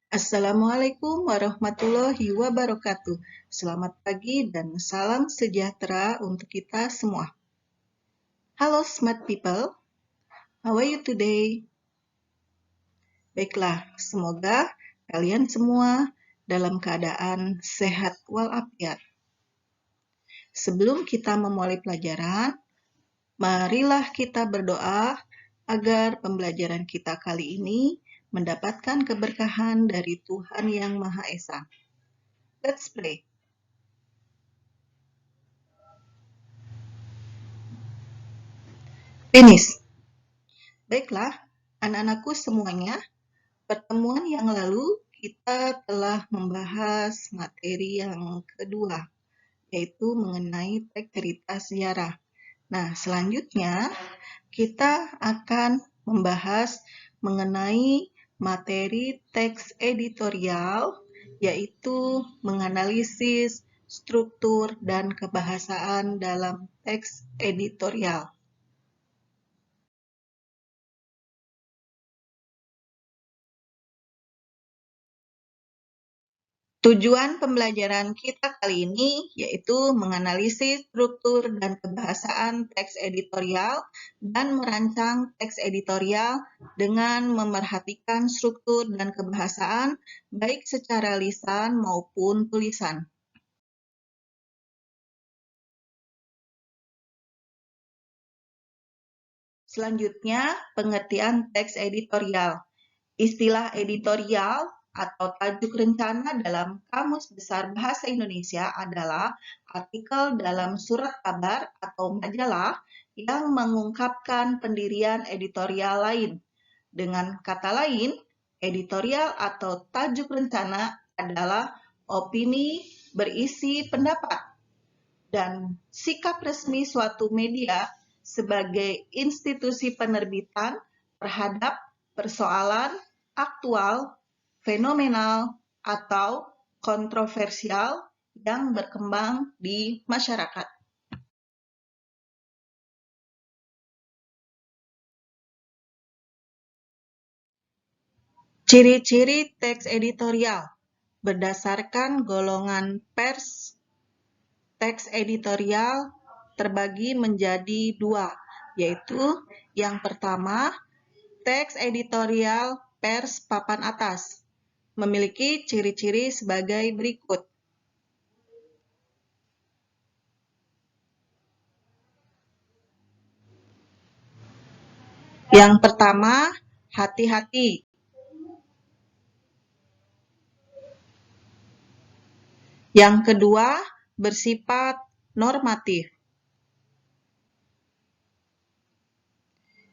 Assalamualaikum warahmatullahi wabarakatuh. Selamat pagi dan salam sejahtera untuk kita semua. Halo smart people, how are you today? Baiklah, semoga kalian semua dalam keadaan sehat walafiat. Sebelum kita memulai pelajaran, marilah kita berdoa agar pembelajaran kita kali ini mendapatkan keberkahan dari Tuhan Yang Maha Esa. Let's pray. Finish. Baiklah, anak-anakku semuanya, pertemuan yang lalu kita telah membahas materi yang kedua, yaitu mengenai teks cerita sejarah. Nah, selanjutnya kita akan membahas mengenai materi teks editorial, yaitu menganalisis struktur dan kebahasaan dalam teks editorial. Tujuan pembelajaran kita kali ini yaitu menganalisis struktur dan kebahasaan teks editorial dan merancang teks editorial dengan memerhatikan struktur dan kebahasaan baik secara lisan maupun tulisan. Selanjutnya, pengertian teks editorial. Istilah editorial atau tajuk rencana dalam Kamus Besar Bahasa Indonesia adalah artikel dalam surat kabar atau majalah yang mengungkapkan pendirian editorial lain. Dengan kata lain, editorial atau tajuk rencana adalah opini berisi pendapat dan sikap resmi suatu media sebagai institusi penerbitan terhadap persoalan aktual, fenomenal, atau kontroversial yang berkembang di masyarakat. Ciri-ciri teks editorial berdasarkan golongan pers. Teks editorial terbagi menjadi dua, yaitu yang pertama, teks editorial pers papan atas, memiliki ciri-ciri sebagai berikut. Yang pertama, hati-hati. Yang kedua, bersifat normatif.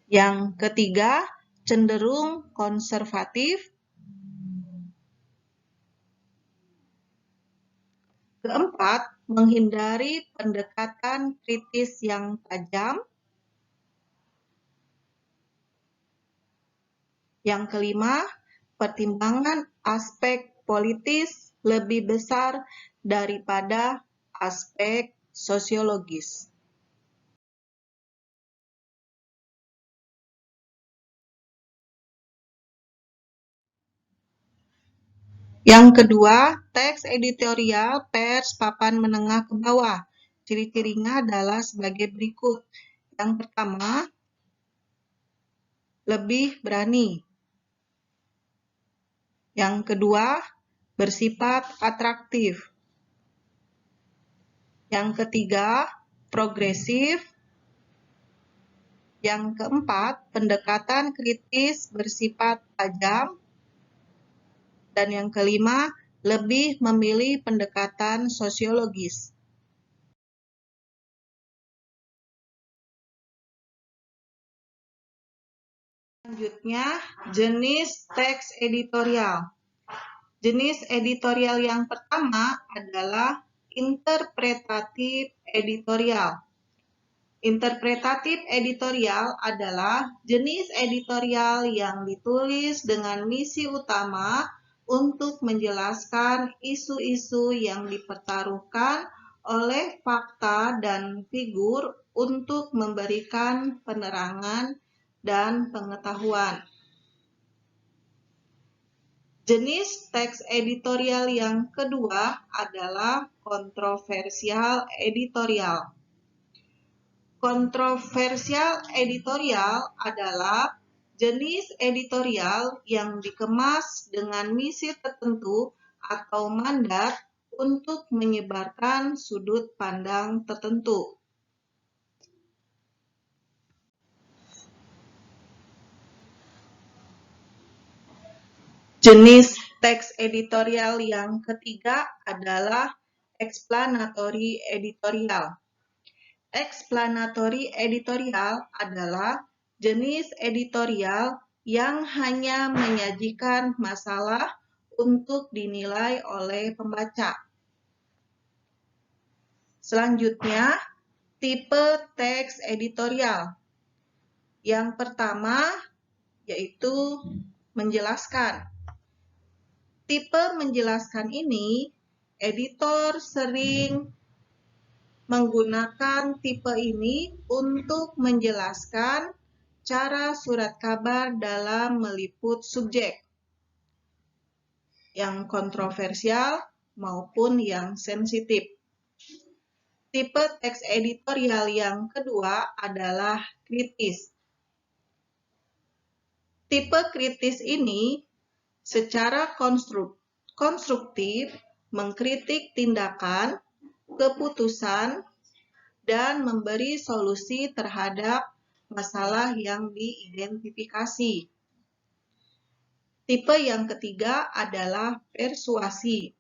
Yang ketiga, cenderung konservatif. Keempat, menghindari pendekatan kritis yang tajam. Yang kelima, pertimbangan aspek politis lebih besar daripada aspek sosiologis. Yang kedua, teks editorial pers papan menengah ke bawah. Ciri-cirinya adalah sebagai berikut. Yang pertama, lebih berani. Yang kedua, bersifat atraktif. Yang ketiga, progresif. Yang keempat, pendekatan kritis bersifat tajam. Dan yang kelima, lebih memilih pendekatan sosiologis. Selanjutnya, jenis teks editorial. Jenis editorial yang pertama adalah interpretatif editorial. Interpretatif editorial adalah jenis editorial yang ditulis dengan misi utama untuk menjelaskan isu-isu yang dipertaruhkan oleh fakta dan figur untuk memberikan penerangan dan pengetahuan. Jenis teks editorial yang kedua adalah kontroversial editorial. Kontroversial editorial adalah jenis editorial yang dikemas dengan misi tertentu atau mandat untuk menyebarkan sudut pandang tertentu. Jenis teks editorial yang ketiga adalah explanatory editorial. Explanatory editorial adalah jenis editorial yang hanya menyajikan masalah untuk dinilai oleh pembaca. Selanjutnya, tipe teks editorial. Yang pertama yaitu menjelaskan. Tipe menjelaskan ini, editor sering menggunakan tipe ini untuk menjelaskan cara surat kabar dalam meliput subjek yang kontroversial maupun yang sensitif. Tipe teks editorial yang kedua adalah kritis. Tipe kritis ini secara konstruktif mengkritik tindakan, keputusan, dan memberi solusi terhadap masalah yang diidentifikasi. Tipe yang ketiga adalah persuasi.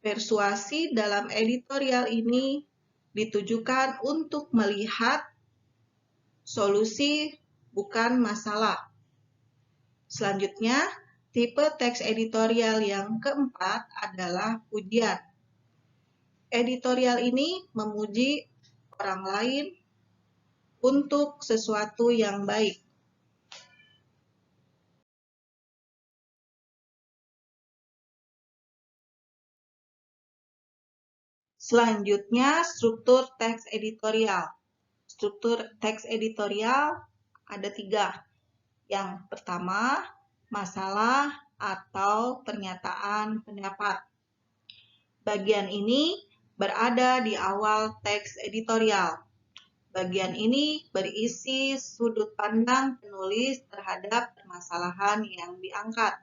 Persuasi dalam editorial ini ditujukan untuk melihat solusi, bukan masalah. Selanjutnya, tipe teks editorial yang keempat adalah pujian. Editorial ini memuji orang lain untuk sesuatu yang baik. Selanjutnya, struktur teks editorial. Struktur teks editorial ada 3. Yang pertama, masalah atau pernyataan pendapat. Bagian ini berada di awal teks editorial. Bagian ini berisi sudut pandang penulis terhadap permasalahan yang diangkat.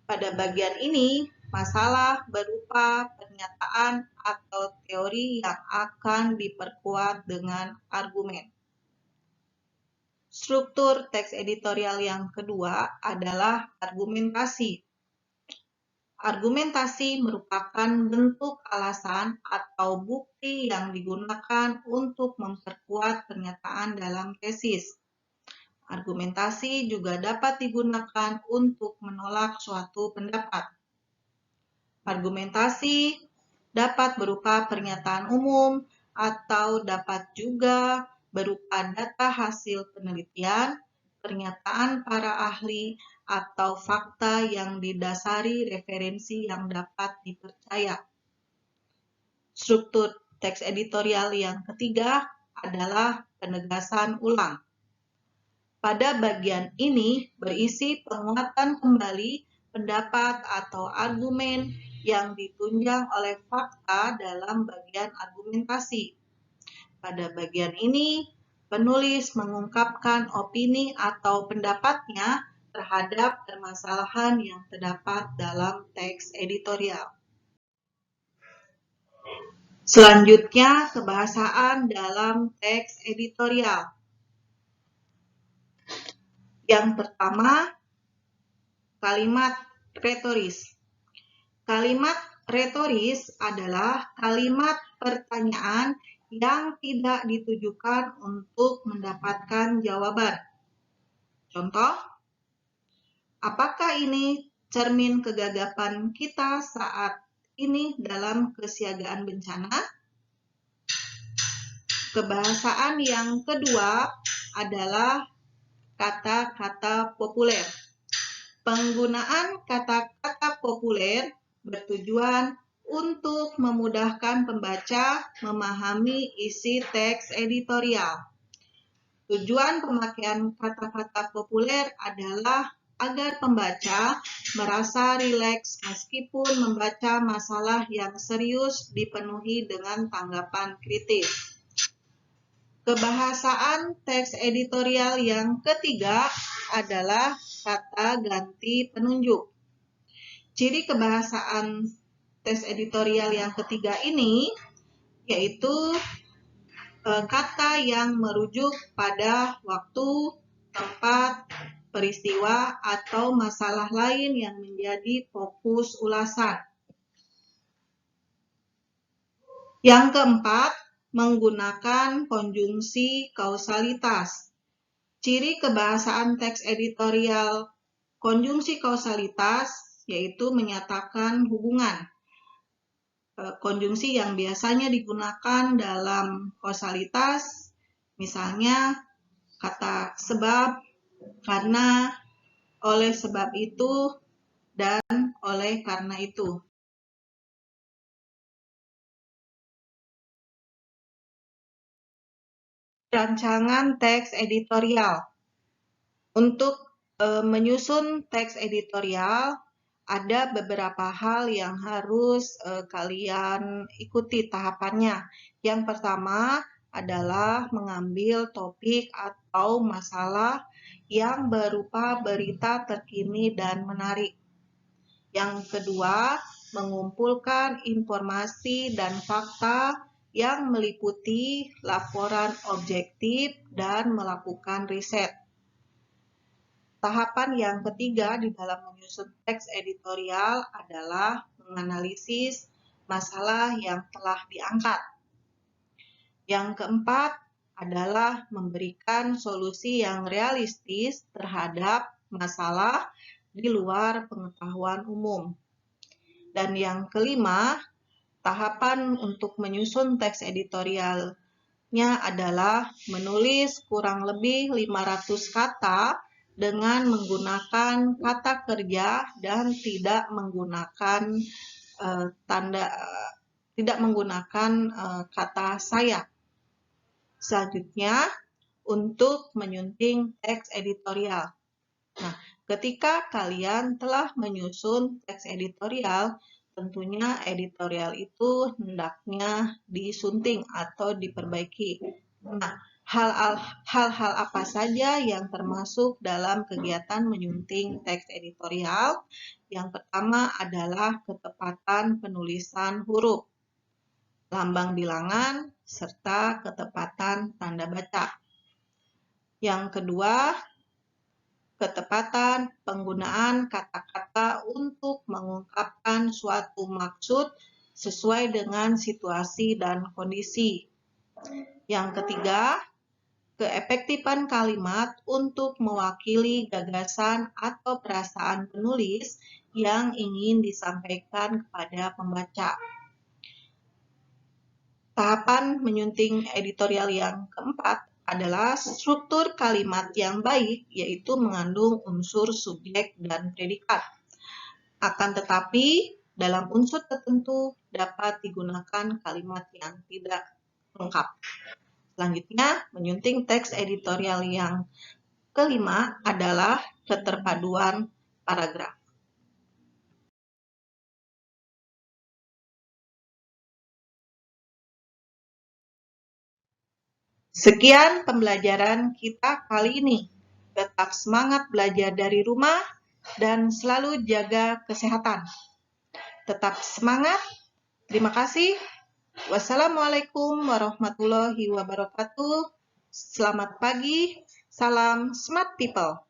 Pada bagian ini, masalah berupa pernyataan atau teori yang akan diperkuat dengan argumen. Struktur teks editorial yang kedua adalah argumentasi. Argumentasi merupakan bentuk alasan atau bukti yang digunakan untuk memperkuat pernyataan dalam tesis. Argumentasi juga dapat digunakan untuk menolak suatu pendapat. Argumentasi dapat berupa pernyataan umum atau dapat juga berupa data hasil penelitian, pernyataan para ahli, atau fakta yang didasari referensi yang dapat dipercaya. Struktur teks editorial yang ketiga adalah penegasan ulang. Pada bagian ini berisi penguatan kembali pendapat atau argumen yang ditunjang oleh fakta dalam bagian argumentasi. Pada bagian ini, penulis mengungkapkan opini atau pendapatnya terhadap permasalahan yang terdapat dalam teks editorial. Selanjutnya, kebahasaan dalam teks editorial. Yang pertama, kalimat retoris. Kalimat retoris adalah kalimat pertanyaan yang tidak ditujukan untuk mendapatkan jawaban. Contoh, apakah ini cermin kegagapan kita saat ini dalam kesiagaan bencana? Kebahasaan yang kedua adalah kata-kata populer. Penggunaan kata-kata populer bertujuan untuk memudahkan pembaca memahami isi teks editorial. Tujuan pemakaian kata-kata populer adalah agar pembaca merasa rileks meskipun membaca masalah yang serius dipenuhi dengan tanggapan kritis. Kebahasaan teks editorial yang ketiga adalah kata ganti penunjuk. Ciri kebahasaan teks editorial yang ketiga ini yaitu kata yang merujuk pada waktu, tempat, peristiwa, atau masalah lain yang menjadi fokus ulasan. Yang keempat, menggunakan konjungsi kausalitas. Ciri kebahasaan teks editorial konjungsi kausalitas yaitu menyatakan hubungan. Konjungsi yang biasanya digunakan dalam kausalitas, misalnya kata sebab, karena, oleh sebab itu, dan oleh karena itu. Rancangan teks editorial. Untuk menyusun teks editorial, ada beberapa hal yang harus kalian ikuti tahapannya. Yang pertama adalah mengambil topik atau masalah yang berupa berita terkini dan menarik. Yang kedua, mengumpulkan informasi dan fakta yang meliputi laporan objektif dan melakukan riset. Tahapan yang ketiga di dalam menyusun teks editorial adalah menganalisis masalah yang telah diangkat. Yang keempat adalah memberikan solusi yang realistis terhadap masalah di luar pengetahuan umum. Dan yang kelima, tahapan untuk menyusun teks editorialnya adalah menulis kurang lebih 500 kata dengan menggunakan kata kerja dan tidak menggunakan kata saya. Selanjutnya, untuk menyunting teks editorial. Nah, ketika kalian telah menyusun teks editorial, tentunya editorial itu hendaknya disunting atau diperbaiki. Nah, hal-hal apa saja yang termasuk dalam kegiatan menyunting teks editorial? Yang pertama adalah ketepatan penulisan huruf, lambang bilangan, serta ketepatan tanda baca. Yang kedua, ketepatan penggunaan kata-kata untuk mengungkapkan suatu maksud sesuai dengan situasi dan kondisi. Yang ketiga, keefektifan kalimat untuk mewakili gagasan atau perasaan penulis yang ingin disampaikan kepada pembaca. Tahapan menyunting editorial yang keempat adalah struktur kalimat yang baik, yaitu mengandung unsur subjek dan predikat. Akan tetapi, dalam unsur tertentu dapat digunakan kalimat yang tidak lengkap. Selanjutnya, menyunting teks editorial yang kelima adalah keterpaduan paragraf. Sekian pembelajaran kita kali ini. Tetap semangat belajar dari rumah dan selalu jaga kesehatan. Tetap semangat. Terima kasih. Wassalamualaikum warahmatullahi wabarakatuh. Selamat pagi. Salam Smart People.